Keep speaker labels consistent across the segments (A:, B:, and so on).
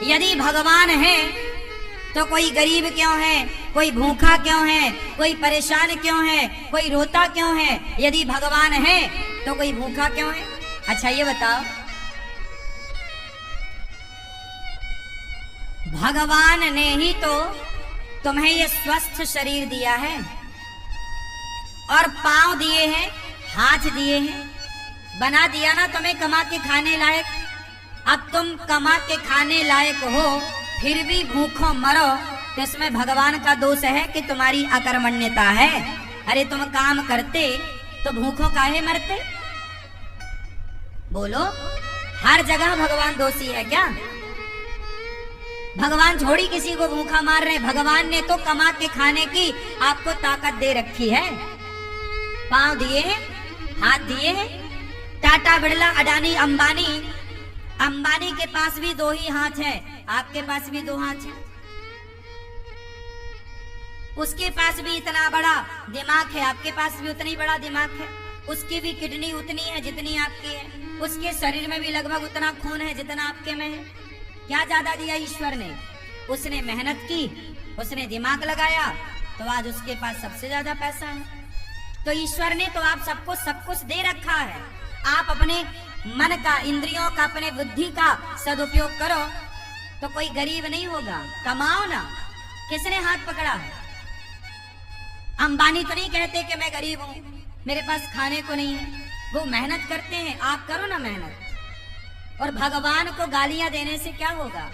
A: यदि भगवान है तो कोई गरीब क्यों है, कोई भूखा क्यों है, कोई परेशान क्यों है, कोई रोता क्यों है? यदि भगवान है तो कोई भूखा क्यों है? अच्छा ये बताओ, भगवान ने ही तो तुम्हें ये स्वस्थ शरीर दिया है और पांव दिए हैं, हाथ दिए हैं, बना दिया ना तुम्हें कमा के खाने लायक। अब तुम कमा के खाने लायक हो फिर भी भूखों मरो तो इसमें भगवान का दोष है कि तुम्हारी अकर्मण्यता है। अरे तुम काम करते तो भूखों काहे मरते? बोलो, हर जगह भगवान दोषी है क्या? भगवान थोड़ी किसी को भूखा मार रहे। भगवान ने तो कमा के खाने की आपको ताकत दे रखी है। पांव दिए हैं, हाथ दिए हैं। टाटा, बिड़ला, अडानी, अंबानी, अंबानी के पास भी दो ही हाथ है, आपके पास भी दो हाथ है। उसके पास भी इतना बड़ा दिमाग है, आपके पास भी उतना ही बड़ा दिमाग है। उसकी भी किडनी उतनी है जितनी आपकी है। उसके शरीर में भी लगभग उतना खून है जितना आपके में है। क्या ज्यादा दिया ईश्वर ने? उसने मेहनत की, उसने दिमाग लगाया, तो आज उसके पास सबसे ज्यादा पैसा है। तो ईश्वर ने तो आप सबको सब कुछ दे रखा है। आप अपने मन का, इंद्रियों का, अपने बुद्धि का सदुपयोग करो तो कोई गरीब नहीं होगा। कमाओ ना। किसने हाथ पकड़ा है? अंबानी तो नहीं कहते कि मैं गरीब हूं, मेरे पास खाने को नहीं है। वो मेहनत करते हैं, आप करो ना मेहनत। और भगवान को गालियां देने से क्या होगा?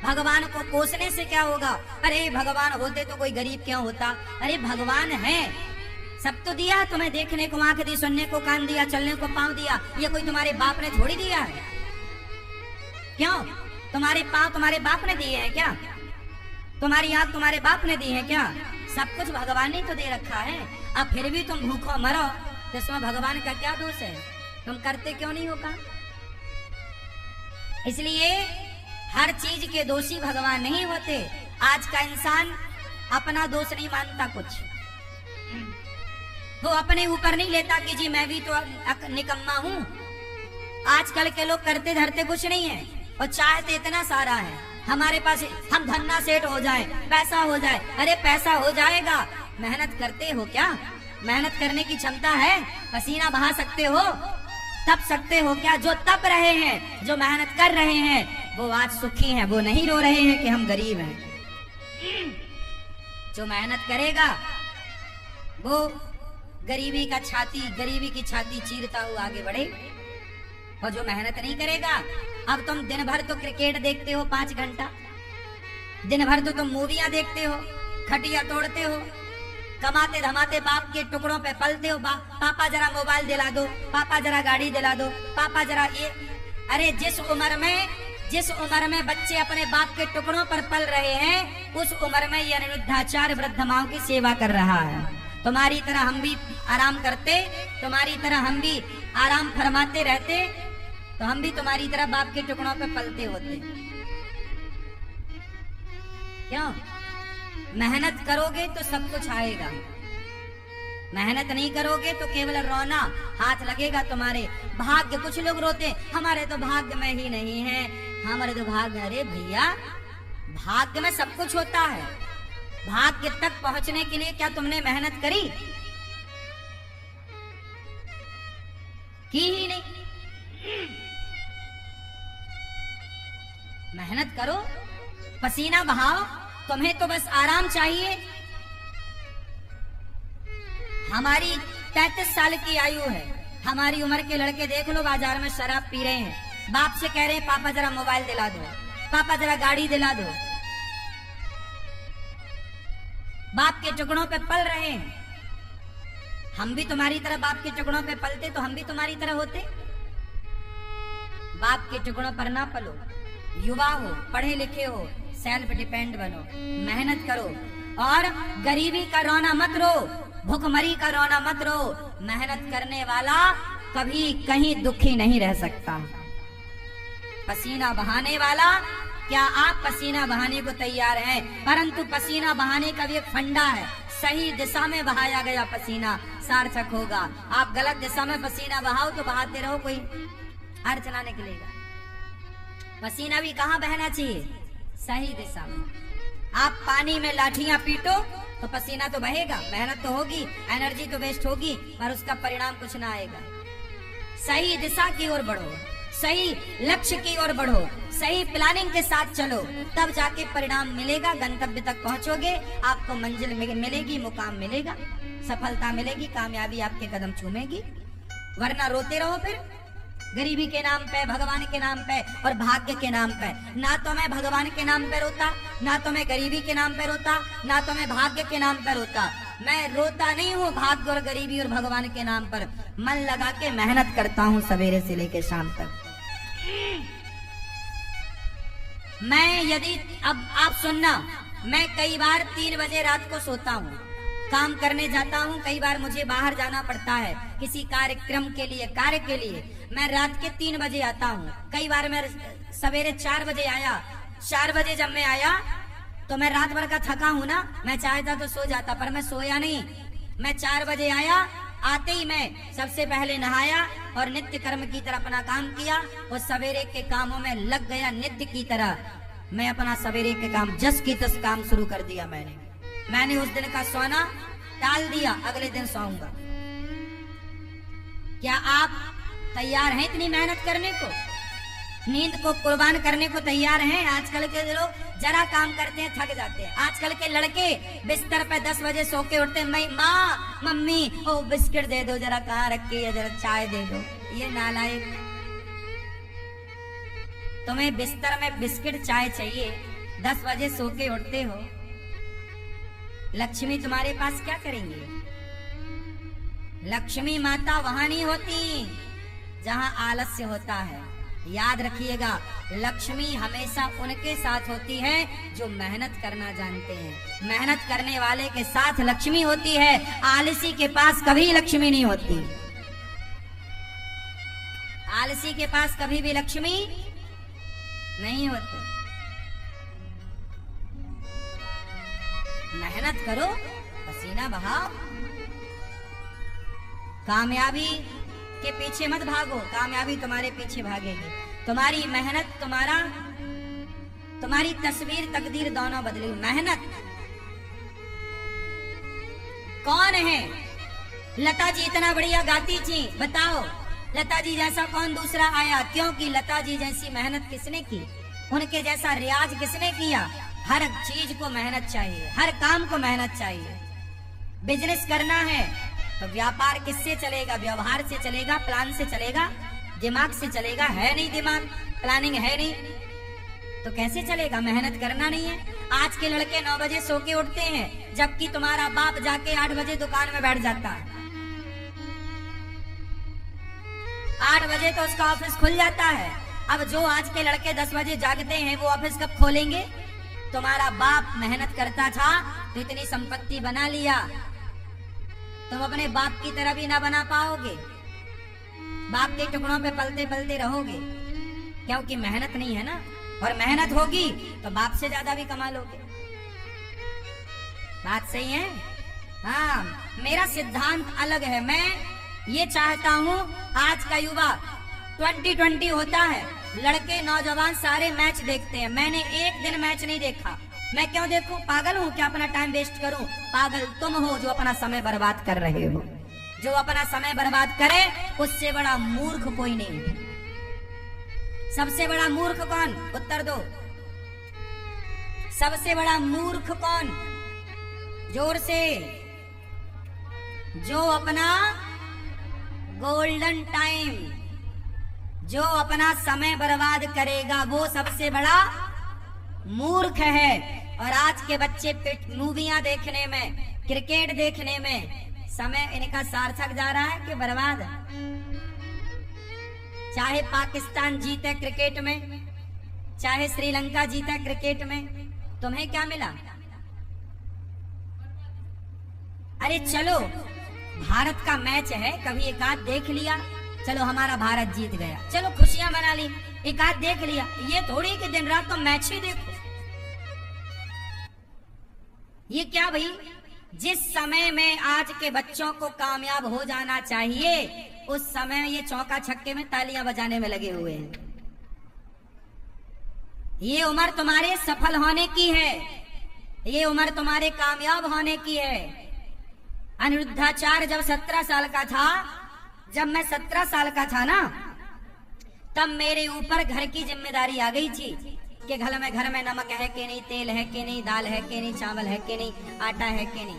A: भगवान को कोसने से क्या होगा? अरे भगवान होते तो कोई गरीब क्यों होता? अरे भगवान है, सब तो दिया है तुम्हें। देखने को आंख दी, सुनने को कान दिया, चलने को पांव दिया। ये कोई तुम्हारे बाप ने थोड़ी दिया है। क्यों? तुम्हारे पांव तुम्हारे बाप ने दिए हैं क्या? तुम्हारी आंख तुम्हारे बाप ने दी है क्या? सब कुछ भगवान ने तो दे रखा है। अब फिर भी तुम भूखो मरो तो इसमें भगवान का क्या दोष है? तुम करते क्यों नहीं होगा? इसलिए हर चीज के दोषी भगवान नहीं होते। आज का इंसान अपना दोष नहीं मानता कुछ। वो अपने ऊपर नहीं लेता कि जी मैं भी तो निकम्मा हूं। आजकल के लोग करते धरते कुछ नहीं है और चाहते इतना सारा है हमारे पास, हम धन्ना सेठ हो जाए, पैसा हो जाए। अरे पैसा हो जाएगा, मेहनत करते हो क्या? मेहनत करने की क्षमता है? पसीना बहा सकते हो? तप सकते हो क्या? जो तप रहे हैं, जो मेहनत कर रहे हैं, वो आज सुखी हैं। वो नहीं रो रहे हैं कि हम गरीब हैं। जो मेहनत करेगा वो गरीबी की छाती चीरता हुआ आगे बढ़े। और जो मेहनत नहीं करेगा, अब तुम दिन भर तो क्रिकेट देखते हो 5 घंटा, दिन भर तो तुम मूवियां देखते हो, खटिया तोड़ते हो, कमाते धमाते बाप के टुकड़ों पे पलते हो। पापा जरा मोबाइल दिला दो, पापा जरा गाड़ी दिला दो, पापा जरा ये। अरे जिस उम्र में बच्चे अपने बाप के टुकड़ों पर पल रहे हैं, उस उम्र में ये अनिरुद्धाचार्य वृद्ध माओं की सेवा कर रहा है। तुम्हारी तरह हम भी आराम करते, तुम्हारी तरह हम भी आराम फरमाते रहते, तो हम भी तुम्हारी तरह बाप के टुकड़ों पे पलते होते। क्यों? मेहनत करोगे तो सब कुछ आएगा। मेहनत नहीं करोगे तो केवल रोना हाथ लगेगा तुम्हारे। भाग्य, कुछ लोग रोते हमारे तो भाग्य में ही नहीं है, हमारे तो भाग्य। अरे भैया, भाग्य में सब कुछ होता है। भाग्य तक पहुंचने के लिए क्या तुमने मेहनत करी? की ही नहीं। मेहनत करो, पसीना बहाओ। तुम्हें तो बस आराम चाहिए। हमारी 33 साल की आयु है। हमारी उम्र के लड़के देख लो, बाजार में शराब पी रहे हैं, बाप से कह रहे हैं पापा जरा मोबाइल दिला दो, पापा जरा गाड़ी दिला दो। बाप के टुकड़ों पे पल रहे हैं। हम भी तुम्हारी तरह बाप के टुकड़ों पे पलते तो हम भी तुम्हारी तरह होते। बाप के टुकड़ों पर ना पलो। युवा हो, पढ़े लिखे हो, सेल्फ डिपेंड बनो, मेहनत करो। और गरीबी का रोना मत रो, भूखमरी का रोना मत रो। मेहनत करने वाला कभी कहीं दुखी नहीं रह सकता। पसीना बहाने वाला, क्या आप पसीना बहाने को तैयार हैं? परंतु पसीना बहाने का भी एक फंडा है। सही दिशा में बहाया गया पसीना सार्थक होगा। आप गलत दिशा में पसीना बहाओ तो बहाते रहो, कोई अर्थ ना निकलेगा। पसीना भी कहाँ बहना चाहिए? सही दिशा में। आप पानी में लाठियां पीटो तो पसीना तो बहेगा, मेहनत तो होगी, एनर्जी तो वेस्ट होगी, पर उसका परिणाम कुछ ना आएगा। सही दिशा की ओर बढ़ो, सही लक्ष्य की ओर बढ़ो, सही प्लानिंग के साथ चलो, तब जाके परिणाम मिलेगा, गंतव्य तक पहुंचोगे, आपको मंजिल मिलेगी, मुकाम मिलेगा, सफलता मिलेगी, कामयाबी आपके कदम चूमेगी। वरना रोते रहो फिर गरीबी के नाम पे, भगवान के नाम पे और भाग्य के नाम पे। ना तो मैं भगवान के नाम पे रोता, ना तो मैं गरीबी के नाम पे रोता, ना तो मैं भाग्य के नाम पे रोता। मैं रोता नहीं हूँ भाग्य और गरीबी और भगवान के नाम पर, मन लगा के मेहनत करता हूँ सवेरे से लेकर शाम तक। मैं यदि अब आप सुनना, मैं कई बार 3 बजे रात को सोता हूँ, काम करने जाता हूँ, कई बार मुझे बाहर जाना पड़ता है किसी कार्यक्रम के लिए, कार्य के लिए, मैं रात के 3 बजे आता हूँ। कई बार मैं सवेरे 4 बजे आया। 4 बजे जब मैं आया तो मैं रात भर का थका हूँ ना, मैं चाहता तो सो जाता, पर मैं सोया नहीं। मैं 4 बजे आया, आते ही मैं सबसे पहले नहाया और नित्य कर्म की तरह अपना काम किया और सवेरे के कामों में लग गया। नित्य की तरह मैं अपना सवेरे के काम जस की तस काम शुरू कर दिया। मैंने उस दिन का सोना टाल दिया, अगले दिन सोऊंगा। क्या आप तैयार हैं इतनी मेहनत करने को, नींद को कुर्बान करने को तैयार हैं? आजकल के लोग जरा काम करते हैं थक जाते हैं। आजकल के लड़के बिस्तर पे 10 बजे सो के उठते हैं, माँ मम्मी ओ बिस्किट दे दो, जरा कहाँ रखी है, जरा चाय दे दो। ये नालायक, तुम्हें बिस्तर में बिस्किट चाय चाहिए, 10 बजे सो के उठते हो। लक्ष्मी तुम्हारे पास क्या करेंगे? लक्ष्मी माता वहां नहीं होती जहां आलस्य होता है। याद रखिएगा, लक्ष्मी हमेशा उनके साथ होती है जो मेहनत करना जानते हैं। मेहनत करने वाले के साथ लक्ष्मी होती है, आलसी के पास कभी लक्ष्मी नहीं होती। आलसी के पास कभी भी लक्ष्मी नहीं होती। मेहनत करो, पसीना बहाओ, कामयाबी के पीछे मत भागो, कामयाबी तुम्हारे पीछे भागेगी। तुम्हारी मेहनत तुम्हारी तस्वीर तकदीर दोनों बदलेगी। मेहनत कौन है? लता जी इतना बढ़िया गाती थी, बताओ लता जी जैसा कौन दूसरा आया? क्योंकि लता जी जैसी मेहनत किसने की, उनके जैसा रियाज किसने किया? हर चीज को मेहनत चाहिए, हर काम को मेहनत चाहिए। बिजनेस करना है तो व्यापार किससे चलेगा? व्यवहार से चलेगा, प्लान से चलेगा, दिमाग से चलेगा। है नहीं दिमाग, प्लानिंग है नहीं, तो कैसे चलेगा? मेहनत करना नहीं है। आज के लड़के 9 बजे सो के उठते हैं, जबकि तुम्हारा बाप जाके 8 बजे दुकान में बैठ जाता है। 8 बजे तो उसका ऑफिस खुल जाता है। अब जो आज के लड़के 10 बजे जागते हैं, वो ऑफिस कब खोलेंगे? तुम्हारा बाप मेहनत करता था तो इतनी संपत्ति बना लिया, तुम अपने बाप की तरह भी ना बना पाओगे। बाप के टुकड़ों पे पलते पलते रहोगे, क्योंकि मेहनत नहीं है ना। और मेहनत होगी तो बाप से ज्यादा भी कमा लोगे। बात सही है? हाँ, मेरा सिद्धांत अलग है। मैं ये चाहता हूँ आज का युवा 2020 होता है, लड़के नौजवान सारे मैच देखते हैं। मैंने एक दिन मैच नहीं देखा। मैं क्यों देखूं? पागल हूं क्या अपना टाइम वेस्ट करूं? पागल तुम हो जो अपना समय बर्बाद कर रहे हो। जो अपना समय बर्बाद करे उससे बड़ा मूर्ख कोई नहीं। सबसे बड़ा मूर्ख कौन? उत्तर दो। सबसे बड़ा मूर्ख कौन? जोर से। जो अपना गोल्डन टाइम, जो अपना समय बर्बाद करेगा, वो सबसे बड़ा मूर्ख है। और आज के बच्चे मूवियां देखने में, क्रिकेट देखने में समय इनका सार्थक जा रहा है कि बर्बाद? चाहे पाकिस्तान जीते क्रिकेट में, चाहे श्रीलंका जीता क्रिकेट में, तुम्हें क्या मिला? अरे चलो, भारत का मैच है, कभी एक आध देख लिया, चलो हमारा भारत जीत गया, चलो खुशियां मना ली, एक आध देख लिया। ये थोड़ी कि दिन रात तो मैच ही देखो। ये क्या भाई? जिस समय में आज के बच्चों को कामयाब हो जाना चाहिए, उस समय ये चौका छक्के में तालियां बजाने में लगे हुए हैं। ये उम्र तुम्हारे सफल होने की है, ये उम्र तुम्हारे कामयाब होने की है। अनिरुद्धाचार्य जब 17 साल का था, जब मैं 17 साल का था ना, तब मेरे ऊपर घर की जिम्मेदारी आ गई थी कि घर में नमक है कि नहीं, तेल है कि नहीं, दाल है कि नहीं, चावल है कि नहीं, आटा है कि नहीं।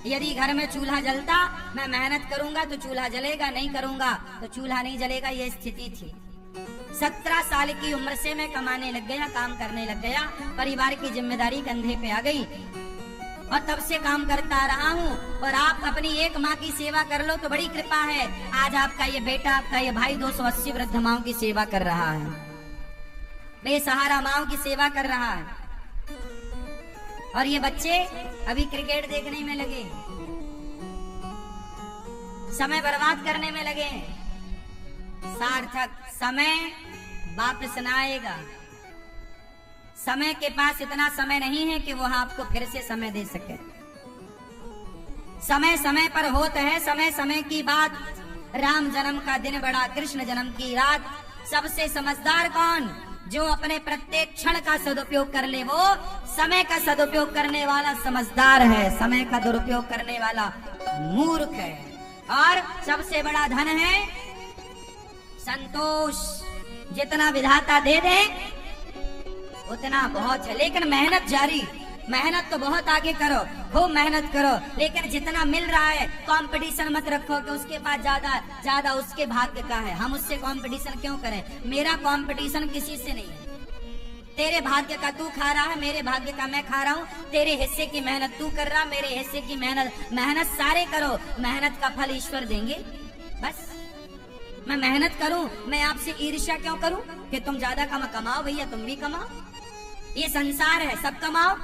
A: यदि घर में चूल्हा जलता, मैं मेहनत करूंगा तो चूल्हा जलेगा, नहीं करूंगा तो चूल्हा नहीं जलेगा, ये स्थिति थी। 17 साल की उम्र से मैं कमाने लग गया, काम करने लग गया, परिवार की जिम्मेदारी कंधे पे आ गई और तब से काम करता रहा हूँ। और आप अपनी एक माँ की सेवा कर लो तो बड़ी कृपा है। आज आपका ये बेटा, आपका ये भाई 280 वृद्ध माओं की सेवा कर रहा है, बेसहारा माओं की सेवा कर रहा है। और ये बच्चे अभी क्रिकेट देखने में लगे, समय बर्बाद करने में लगे हैं। सार्थक समय वापस न आएगा। समय के पास इतना समय नहीं है कि वो आपको फिर से समय दे सके। समय समय पर होता है, समय समय की बात। राम जन्म का दिन बड़ा, कृष्ण जन्म की रात। सबसे समझदार कौन? जो अपने प्रत्येक क्षण का सदुपयोग कर ले, वो समय का सदुपयोग करने वाला समझदार है। समय का दुरुपयोग करने वाला मूर्ख है। और सबसे बड़ा धन है संतोष। जितना विधाता दे दे उतना बहुत है, लेकिन मेहनत जारी। मेहनत तो बहुत आगे करो, खूब मेहनत करो, लेकिन जितना मिल रहा है कंपटीशन मत रखो कि उसके पास ज्यादा उसके भाग्य का है, हम उससे कंपटीशन क्यों करें। मेरा कंपटीशन किसी से नहीं है। तेरे भाग्य का तू खा रहा है, मेरे भाग्य का मैं खा रहा हूँ। तेरे हिस्से की मेहनत तू कर रहा, मेरे हिस्से की मेहनत सारे करो। मेहनत का फल ईश्वर देंगे। बस मैं मेहनत करूं, मैं आपसे ईर्ष्या क्यों करूं कि तुम ज्यादा कमाओ। भैया तुम भी कमाओ, ये संसार है, सब कमाओ।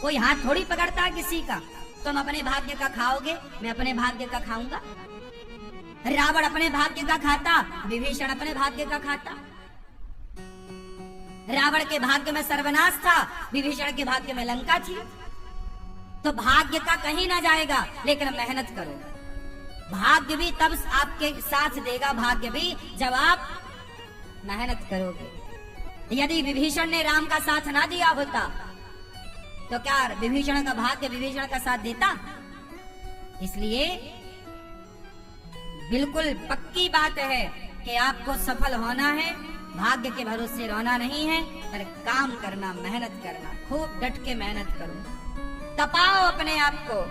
A: कोई हाथ थोड़ी पकड़ता किसी का। तुम अपने भाग्य का खाओगे, मैं अपने भाग्य का खाऊंगा। रावण अपने भाग्य का खाता, विभीषण अपने भाग्य का खाता। रावण के भाग्य में सर्वनाश था, विभीषण के भाग्य में लंका थी। तो भाग्य का कहीं ना जाएगा, लेकिन मेहनत करो। भाग्य भी तब आपके साथ देगा, भाग्य भी जब आप मेहनत करोगे। यदि विभीषण ने राम का साथ ना दिया होता तो क्या विभीषण का भाग्य विभीषण का साथ देता? इसलिए बिल्कुल पक्की बात है कि आपको सफल होना है, भाग्य के भरोसे रोना नहीं है, पर काम करना, मेहनत करना, खूब डट के मेहनत करो। तपाओ अपने आप को,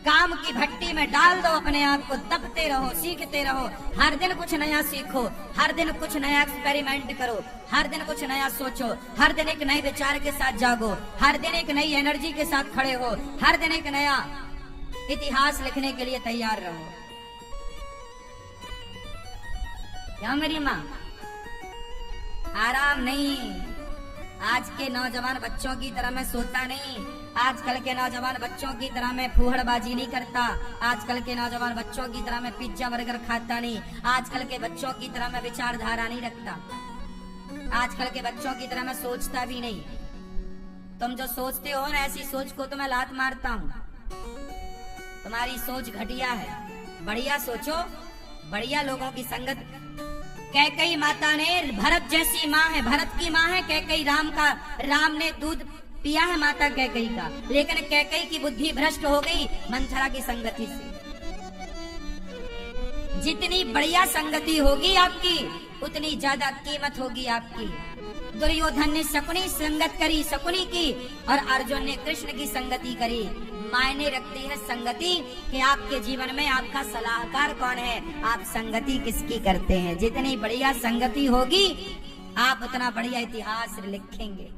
A: काम की भट्टी में डाल दो अपने आप को, तपते रहो, सीखते रहो। हर दिन कुछ नया सीखो, हर दिन कुछ नया एक्सपेरिमेंट करो, हर दिन कुछ नया सोचो, हर दिन एक नए विचार के साथ जागो, हर दिन एक नई एनर्जी के साथ खड़े हो, हर दिन एक नया इतिहास लिखने के लिए तैयार रहो। क्या मेरी माँ? आराम नहीं। आज के नौजवान बच्चों की तरह मैं सोता नहीं, आजकल के नौजवान बच्चों की तरह मैं फूहड़बाजी नहीं करता, आजकल के नौजवान बच्चों की तरह मैं पिज्जा बर्गर खाता नहीं, आजकल के बच्चों की तरह मैं विचारधारा नहीं रखता, आजकल के बच्चों की तरह मैं सोचता भी नहीं। तुम जो सोचते हो ना, ऐसी सोच को तो मैं लात मारता हूँ। तुम्हारी सोच घटिया है, बढ़िया सोचो, बढ़िया लोगों की संगत। कैकई माता ने, भरत जैसी माँ है, भरत की माँ है कैकई, राम ने दूध पिया है माता कैकई का, लेकिन कैकई की बुद्धि भ्रष्ट हो गई मंथरा की संगति से। जितनी बढ़िया संगति होगी आपकी, उतनी ज्यादा कीमत होगी आपकी। दुर्योधन ने शकुनी संगत करी, शकुनी की, और अर्जुन ने कृष्ण की संगति करी। मायने रखती है संगति कि आपके जीवन में आपका सलाहकार कौन है, आप संगति किसकी करते हैं। जितनी बढ़िया संगति होगी, आप उतना बढ़िया इतिहास लिखेंगे।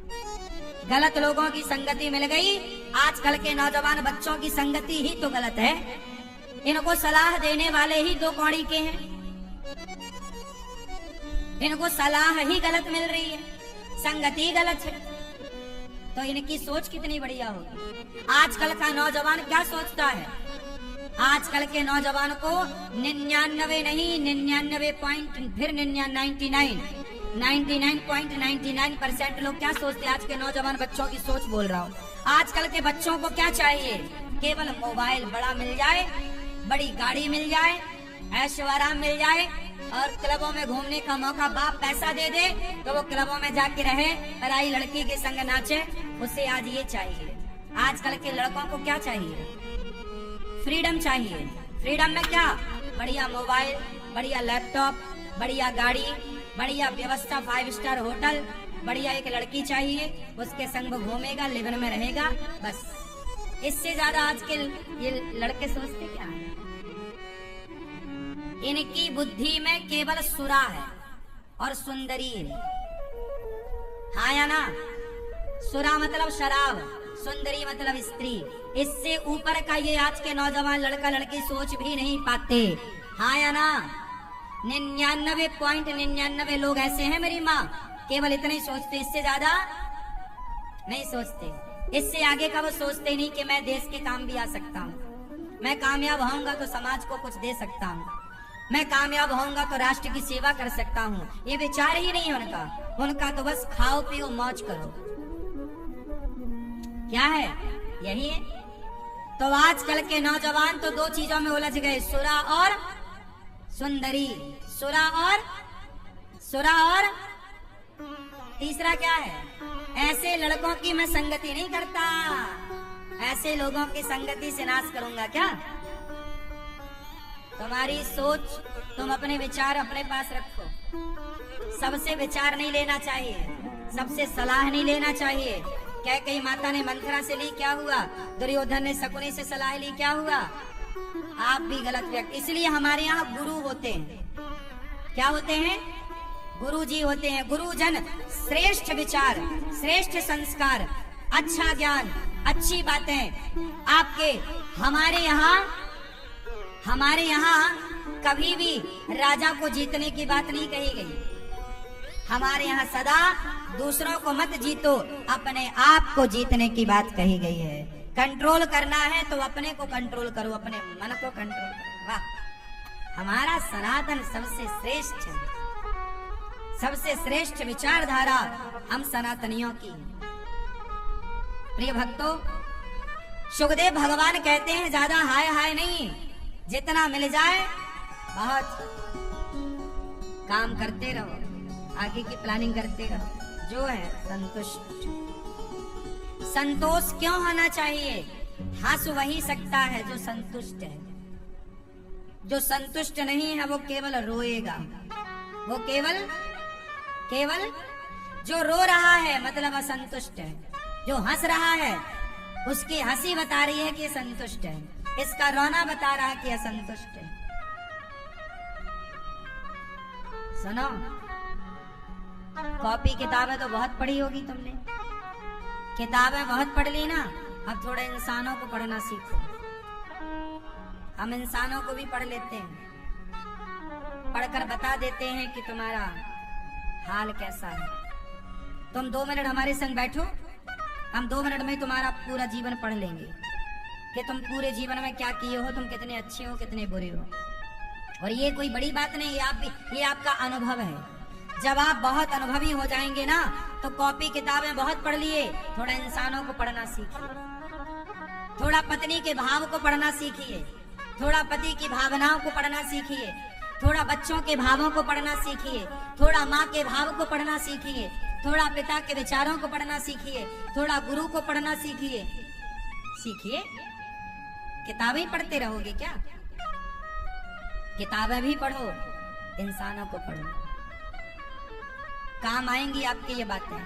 A: गलत लोगों की संगति मिल गई। आजकल के नौजवान बच्चों की संगति ही तो गलत है, इनको सलाह देने वाले ही दो कौड़ी के हैं, इनको सलाह ही गलत मिल रही है, संगति गलत है, तो इनकी सोच कितनी बढ़िया होगी। आजकल का नौजवान क्या सोचता है? आजकल के नौजवान को 99 नहीं, 99 पॉइंट, फिर 99.99% लोग क्या सोचते हैं? आज के नौजवान बच्चों की सोच बोल रहा हूँ। आजकल के बच्चों को क्या चाहिए? केवल मोबाइल बड़ा मिल जाए, बड़ी गाड़ी मिल जाए, ऐशो आराम मिल जाए, और क्लबों में घूमने का मौका बाप पैसा दे दे तो वो क्लबों में जाके रहे, पराई लड़की के संग नाचे। उसे आज ये चाहिए। आजकल के लड़कों को क्या चाहिए? फ्रीडम चाहिए। फ्रीडम में क्या? बढ़िया मोबाइल, बढ़िया लैपटॉप, बढ़िया गाड़ी, बढ़िया व्यवस्था, 5 स्टार होटल, बढ़िया एक लड़की चाहिए, उसके संग वो घूमेगा, लिवन में रहेगा, बस। इससे ज्यादा आज के ये लड़के सोचते क्या है? इनकी बुद्धि में केवल सुरा है और सुंदरी है। हाँ या ना? सुरा मतलब शराब, सुंदरी मतलब स्त्री। इससे ऊपर का ये आज के नौजवान लड़का लड़की सोच भी नहीं पाते। हाँ या ना? 99.99 लोग ऐसे हैं मेरी माँ, केवल इतना ही सोचते, इससे ज्यादा नहीं सोचते। इससे आगे का वो सोचते नहीं कि मैं देश के काम भी आ सकता हूँ, मैं कामयाब होऊंगा तो समाज को कुछ दे सकता हूँ, मैं कामयाब होऊंगा तो राष्ट्र की सेवा कर सकता हूँ। ये विचार ही नहीं उनका। उनका तो बस खाओ पियो मौज करो। क्या है? यही है। तो आजकल के नौजवान तो 2 चीजों में उलझ गए, सुरा और सुंदरी। सुरा और तीसरा क्या है? ऐसे लड़कों की मैं संगति नहीं करता, ऐसे लोगों की संगति से नाश करूंगा। क्या तुम्हारी सोच? तुम अपने विचार अपने पास रखो। सबसे विचार नहीं लेना चाहिए, सबसे सलाह नहीं लेना चाहिए। कैकेयी माता ने मंथरा से ली, क्या हुआ? दुर्योधन ने शकुनी से सलाह ली, क्या हुआ? आप भी गलत व्यक्ति। इसलिए हमारे यहाँ गुरु होते हैं। क्या होते हैं? गुरु जी होते हैं। गुरुजन श्रेष्ठ विचार, श्रेष्ठ संस्कार, अच्छा ज्ञान, अच्छी बातें आपके। हमारे यहाँ कभी भी राजा को जीतने की बात नहीं कही गई। हमारे यहाँ सदा दूसरों को मत जीतो, अपने आप को जीतने की बात कही गई है। कंट्रोल करना है तो अपने को कंट्रोल करो, अपने मन को कंट्रोल करो। वाह, हमारा सनातन सबसे श्रेष्ठ है, सबसे श्रेष्ठ विचारधारा हम सनातनियों की। प्रिय भक्तों, सुखदेव भगवान कहते हैं ज्यादा हाय हाय नहीं, जितना मिल जाए बहुत। काम करते रहो, आगे की प्लानिंग करते रहो, जो है संतुष्ट। संतोष क्यों होना चाहिए? हंस वही सकता है जो संतुष्ट है। जो संतुष्ट नहीं है वो केवल रोएगा। वो केवल जो रो रहा है मतलब असंतुष्ट है। जो हंस रहा है उसकी हंसी बता रही है कि संतुष्ट है, इसका रोना बता रहा है कि असंतुष्ट है। सुनो, कॉपी किताबें तो बहुत पढ़ी होगी तुमने, किताबें बहुत पढ़ ली ना। अब थोड़ा इंसानों को पढ़ना सीखो। हम इंसानों को भी पढ़ लेते हैं, पढ़कर बता देते हैं कि तुम्हारा हाल कैसा है। तुम 2 मिनट हमारे संग बैठो, हम 2 मिनट में तुम्हारा पूरा जीवन पढ़ लेंगे कि तुम पूरे जीवन में क्या किए हो, तुम कितने अच्छे हो, कितने बुरे हो। और ये कोई बड़ी बात नहीं, ये आपका अनुभव है। जब आप बहुत अनुभवी हो जाएंगे ना तो कॉपी किताबें बहुत पढ़ लिए, थोड़ा इंसानों को पढ़ना सीखिए, थोड़ा पत्नी के भाव को पढ़ना सीखिए, थोड़ा पति की भावनाओं को पढ़ना सीखिए, थोड़ा बच्चों के भावों को पढ़ना सीखिए, थोड़ा माँ के भाव को पढ़ना सीखिए, थोड़ा पिता के विचारों को पढ़ना सीखिए, थोड़ा गुरु को पढ़ना सीखिए। किताबें पढ़ते रहोगे क्या? किताबें भी पढ़ो, इंसानों को पढ़ो, काम आएंगी आपकी ये बातें।